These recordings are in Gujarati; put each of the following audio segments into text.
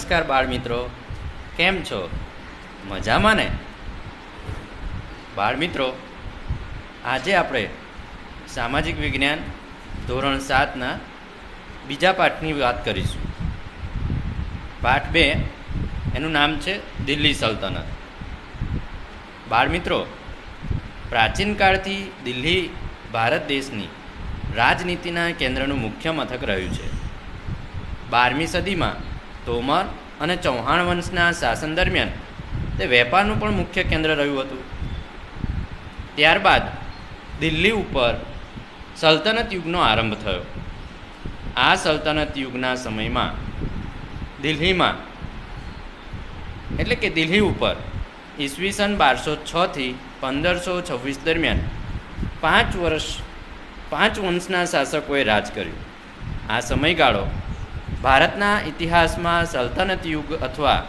નમસ્કાર બાળ મિત્રો, કેમ છો? મજામાં ને? બાળ મિત્રો, આજે આપણે સામાજિક વિજ્ઞાન ધોરણ 7ના બીજા પાઠની વાત કરીશું. પાઠ 2 એનું નામ છે દિલ્હી સલ્તનત. બાળ મિત્રો, પ્રાચીન કાળથી દિલ્હી ભારત દેશની રાજનીતિના કેન્દ્રનું મુખ્ય મથક રહ્યું છે. 12મી સદીમાં તોમર અને ચૌહાણ વંશના શાસન દરમિયાન તે વેપારનું પણ મુખ્ય કેન્દ્ર રહ્યું હતું. ત્યારબાદ દિલ્હી ઉપર સલ્તનત યુગનો આરંભ થયો. આ સલ્તનત યુગના સમયમાં દિલ્હીમાં એટલે કે દિલ્હી ઉપર ઈસવીસન 1206થી 1526 દરમિયાન 5 વંશના શાસકોએ રાજ કર્યું. આ સમયગાળો ભારતના ઇતિહાસમાં સલ્તનત યુગ અથવા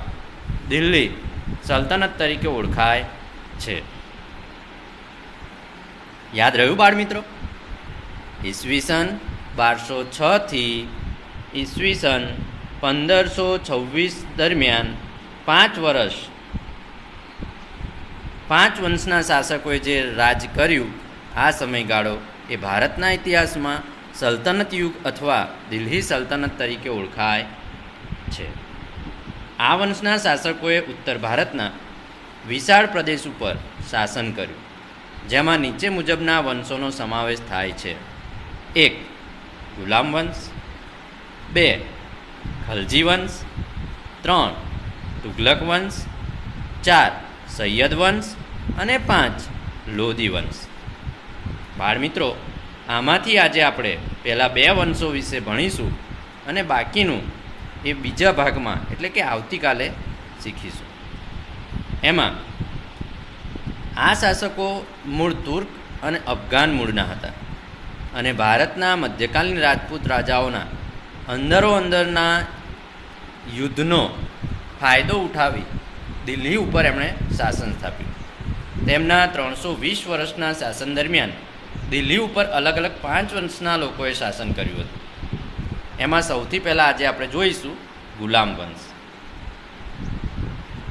દિલ્હી સલ્તનત તરીકે ઓળખાય છે. યાદ રહ્યું બાળ મિત્રો? ઈસવીસન 1206થી ઈસવીસન 1526 દરમિયાન 5 વર્ષ 5 વંશના શાસકોએ જે રાજ કર્યું, આ સમયગાળો એ ભારતના ઇતિહાસમાં સલ્તનત યુગ અથવા દિલ્હી સલ્તનત તરીકે ઓળખાય છે. આ વંશના શાસકોએ ઉત્તર ભારતના વિશાળ પ્રદેશ ઉપર શાસન કર્યું, જેમાં નીચે મુજબના વંશોનો સમાવેશ થાય છે. 1. ગુલામ વંશ, 2. ખલજી વંશ, 3. તુગલક વંશ, 4. સૈયદ વંશ અને 5. લોધી વંશ. બાળ મિત્રો, આમાંથી આજે આપણે પહેલાં 2 વંશો વિશે ભણીશું અને બાકીનું એ બીજા ભાગમાં એટલે કે આવતીકાલે શીખીશું. એમાં આ શાસકો મૂળ તુર્ક અને અફઘાન મૂળના હતા અને ભારતના મધ્યકાલીન રાજપૂત રાજાઓના અંદરોઅંદરના યુદ્ધનો ફાયદો ઉઠાવી દિલ્હી ઉપર એમણે શાસન સ્થાપ્યું. તેમના 320 વર્ષના શાસન દરમિયાન દિલ્હી ઉપર અલગ અલગ 5 વંશના લોકોએ શાસન કર્યું હતું. એમાં સૌથી પહેલાં આજે આપણે જોઈશું ગુલામ વંશ.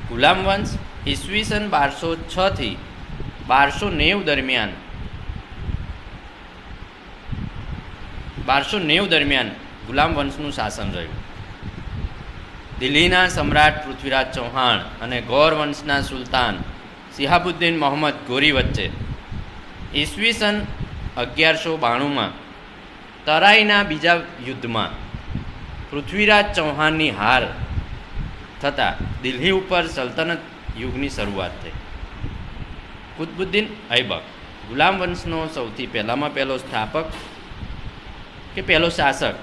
ગુલામ વંશ ઈસવીસન 1206થી 1290 દરમિયાન ગુલામ વંશનું શાસન રહ્યું. દિલ્હીના સમ્રાટ પૃથ્વીરાજ ચૌહાણ અને ગૌર વંશના સુલતાન શિહાબુદ્દીન મોહમ્મદ ગોરી વચ્ચે ઈસવીસન 1192માં તરાઈના બીજા યુદ્ધમાં પૃથ્વીરાજ ચૌહાણની હાર થતાં દિલ્હી ઉપર સલ્તનત યુગની શરૂઆત થઈ. કુતબુદ્દીન ઐબક ગુલામ વંશનો સૌથી પહેલામાં પહેલો સ્થાપક કે પહેલો શાસક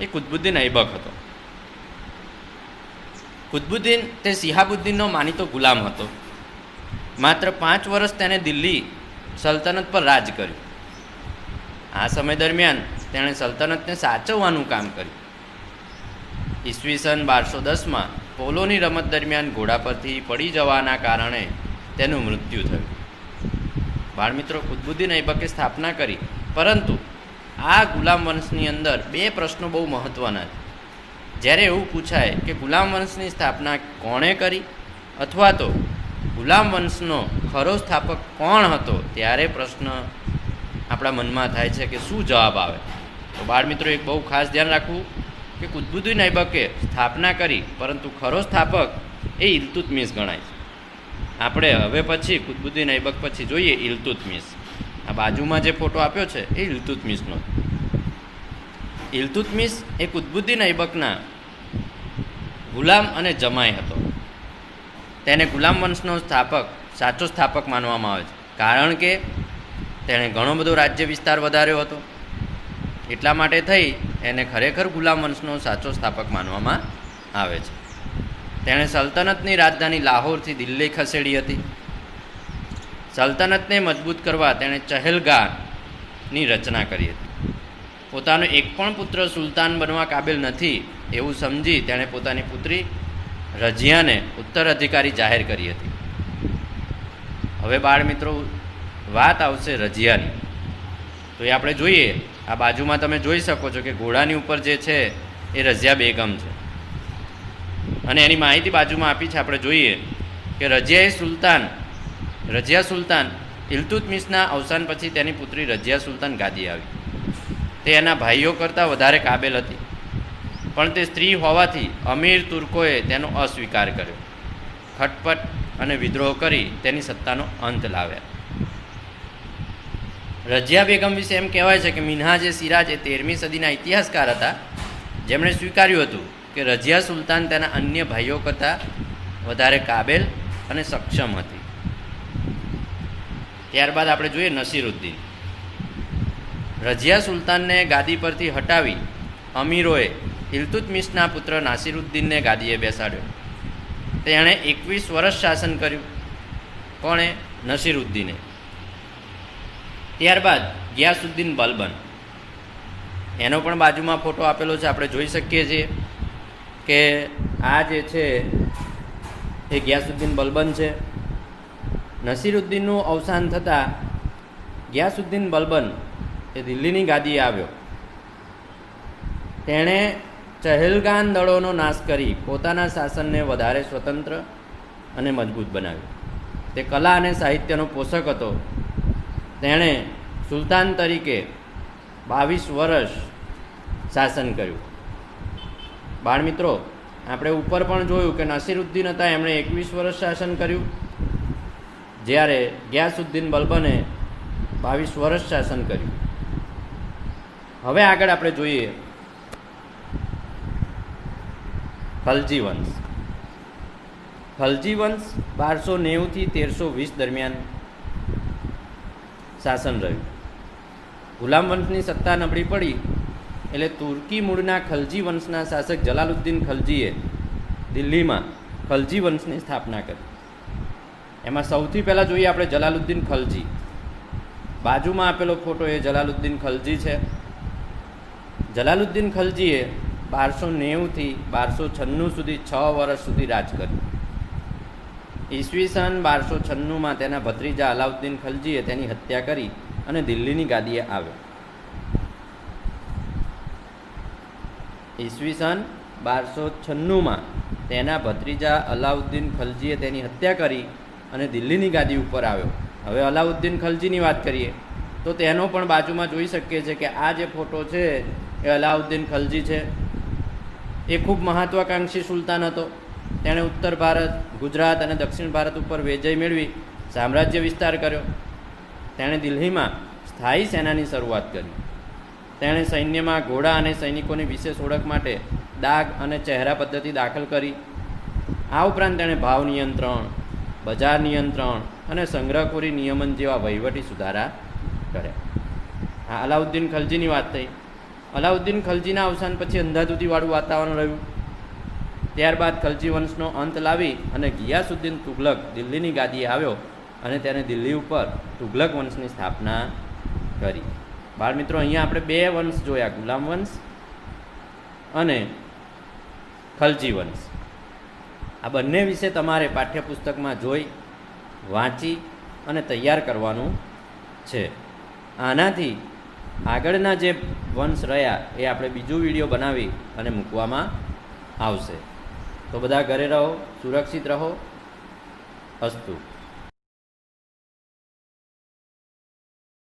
એ કુતબુદ્દીન ઐબક હતો. કુતબુદ્દીન તે શિહાબુદ્દીનનો માનીતો ગુલામ હતો. માત્ર 5 વર્ષ તેને દિલ્હી સલ્તનત પર રાજ કર્યું. આ સમય દરમિયાન તેણે સલ્તનતને સાચવવાનું કામ કર્યું. ઈસવીસન 1210માં પોલોની રમત દરમિયાન ઘોડા પરથી પડી જવાના કારણે તેનું મૃત્યુ થયું. બાળ મિત્રો, કુતબુદ્દીન ઐબકે સ્થાપના કરી, પરંતુ આ ગુલામ વંશની અંદર 2 પ્રશ્નો બહુ મહત્ત્વના છે. જ્યારે એવું પૂછાય કે ગુલામ વંશની સ્થાપના કોણે કરી અથવા તો ગુલામ વંશનો ખરો સ્થાપક કોણ હતો, ત્યારે પ્રશ્ન આપણા મનમાં થાય છે કે શું જવાબ આવે. તો બાળ મિત્રો, એક બહુ ખાસ ધ્યાન રાખવું કે કુતબુદ્દીન ઐબકે સ્થાપના કરી, પરંતુ ખરો સ્થાપક એ ઇલ્તુત્મિશ ગણાય છે. આપણે હવે પછી કુતબુદ્દીન ઐબક પછી જોઈએ ઇલ્તુત્મિશ. આ બાજુમાં જે ફોટો આપ્યો છે એ ઇલ્તુત્મિશનો. ઇલ્તુત્મિશ એ કુતબુદ્દીન ઐબકના ગુલામ અને જમાઈ હતો. તેને ગુલામ વંશનો સાચો સ્થાપક માનવામાં આવે છે, કારણ કે તેણે ઘણો બધો રાજ્ય વિસ્તાર વધાર્યો હતો. એટલા માટે થઈ એને ખરેખર ગુલામ વંશનો સાચો સ્થાપક માનવામાં આવે છે. તેણે સલ્તનતની રાજધાની લાહોરથી દિલ્હી ખસેડી હતી. સલ્તનતને મજબૂત કરવા તેણે ચહેલગાહની રચના કરી હતી. પોતાનો એક પણ પુત્ર સુલતાન બનવા કાબિલ નથી એવું સમજી તેણે પોતાની પુત્રી રઝિયાને ઉત્તરાધિકારી જાહેર કરી હતી. હવે બાળ મિત્રો, વાત આવશે રઝિયાની. તો એ આપણે જોઈએ. આ બાજુમાં તમે જોઈ શકો છો કે ઘોડાની ઉપર જે છે એ રઝિયા બેગમ છે. અને એની માહિતી બાજુમાં આપી છે. આપણે જોઈએ કે રજિયા સુલતાન ઇલ્તુત્મિશના અવસાન પછી તેની પુત્રી રજિયા સુલતાન ગાદી આવી. તે એના ભાઈઓ કરતાં વધારે કાબેલ હતી, પણ તે સ્ત્રી હોવાથી અમીર તુર્કોએ તેનો અસ્વીકાર કર્યો. ખટપટ અને વિદ્રોહ કરી તેની સત્તાનો અંત લાવ્યા. રજિયા બેગમ વિશે એમ કહેવાય છે કે મિન્હાજે સિરાજ એ 13મી સદીના ઇતિહાસકાર હતા, જેમણે સ્વીકાર્યું હતું કે રજિયા સુલતાન તેના અન્ય ભાઈઓ કરતાં વધારે કાબેલ અને સક્ષમ હતી. ત્યારબાદ આપણે જોઈએ નસીરુદ્દીન. રજિયા સુલતાનને ગાદી પરથી હટાવી અમીરોએ ઇલ્તુત્મિશના પુત્ર નાસિરુદ્દીનને ગાદીએ બેસાડ્યો. તેણે 21 વર્ષ શાસન કર્યું. કોણે? નસીરુદ્દીને. ત્યારબાદ ગિયાસુદ્દીન બલબન, એનો પણ બાજુમાં ફોટો આપેલો છે, આપણે જોઈ શકીએ છીએ કે આ જે છે એ ગિયાસુદ્દીન બલબન છે. નસીરુદ્દીનનું અવસાન થતાં ગિયાસુદ્દીન બલબન એ દિલ્હીની ગાદીએ આવ્યો. તેણે ચહેલગાન દળોનો નાશ કરી પોતાના શાસનને વધારે સ્વતંત્ર અને મજબૂત બનાવ્યું. તે કલા અને સાહિત્યનો પોષક હતો. તેણે સુલતાન તરીકે 22 વર્ષ શાસન કર્યું. બાળમિત્રો, આપણે ઉપર પણ જોયું કે નસીરુદ્દીન હતા, એમણે 21 વર્ષ શાસન કર્યું, જ્યારે ગિયાસુદ્દીન બલબને 22 વર્ષ શાસન કર્યું. હવે આગળ આપણે જોઈએ ખલજી વંશ. ખલજી વંશ 1290 થી 1320 દરમિયાન શાસન રહ્યું. ગુલામ વંશની સત્તા નબળી પડી એટલે તુર્કી મૂળના ખલજી વંશના શાસક જલાલુદ્દીન ખલજીએ દિલ્હીમાં ખલજી વંશની સ્થાપના કરી. એમાં સૌથી પહેલાં જોઈએ આપણે જલાલુદ્દીન ખલજી. બાજુમાં આપેલો ફોટો એ જલાલુદ્દીન ખલજી છે. જલાલુદ્દીન ખલજીએ 1290 થી 1296 સુધી 6 વર્ષ સુધી રાજ કર્યું. ઈસવીસન 1296માં તેના ભત્રીજા અલાઉદ્દીન ખલજીએ તેની હત્યા કરી અને દિલ્હીની ગાદીએ આવ્યો. ઈસવીસન 1296માં તેના ભત્રીજા અલાઉદ્દીન ખલજીએ તેની હત્યા કરી અને દિલ્હીની ગાદી ઉપર આવ્યો. હવે અલાઉદ્દીન ખલજીની વાત કરીએ તો તેનો પણ બાજુમાં જોઈ શકીએ છીએ કે આ જે ફોટો છે એ અલાઉદ્દીન ખલજી છે. એ ખૂબ મહત્વાકાંક્ષી સુલતાન હતો. તેણે ઉત્તર ભારત, ગુજરાત અને દક્ષિણ ભારત ઉપર વિજય મેળવી સામ્રાજ્ય વિસ્તાર કર્યો. તેણે દિલ્હીમાં સ્થાયી સેનાની શરૂઆત કરી. તેણે સૈન્યમાં ઘોડા અને સૈનિકોની વિશેષ ઓળખ માટે દાગ અને ચહેરા પદ્ધતિ દાખલ કરી. આ ઉપરાંત તેણે ભાવ નિયંત્રણ, બજાર નિયંત્રણ અને સંગ્રહખોરી નિયમન જેવા વહીવટી સુધારા કર્યા. આ અલાઉદ્દીન ખલજીની વાત થઈ. અલાઉદ્દીન ખલજીના અવસાન પછી અંધાધૂંધીવાળું વાતાવરણ રહ્યું. ત્યારબાદ ખલજી વંશનો અંત લાવી અને ગિયાસુદ્દીન તુગલક દિલ્હીની ગાદીએ આવ્યો અને તેને દિલ્હી ઉપર તુગલક વંશની સ્થાપના કરી. બાળમિત્રો, અહીંયા આપણે 2 વંશ જોયા, ગુલામ વંશ અને ખલજી વંશ. આ બંને વિશે તમારે પાઠ્યપુસ્તકમાં જોઈ, વાંચી અને તૈયાર કરવાનું છે. આનાથી આગળના જે વંશ રહ્યા એ આપણે બીજું વિડીયો બનાવી અને મૂકવામાં આવશે. તો બધા ઘરે રહો, સુરક્ષિત રહો. અસ્તુ.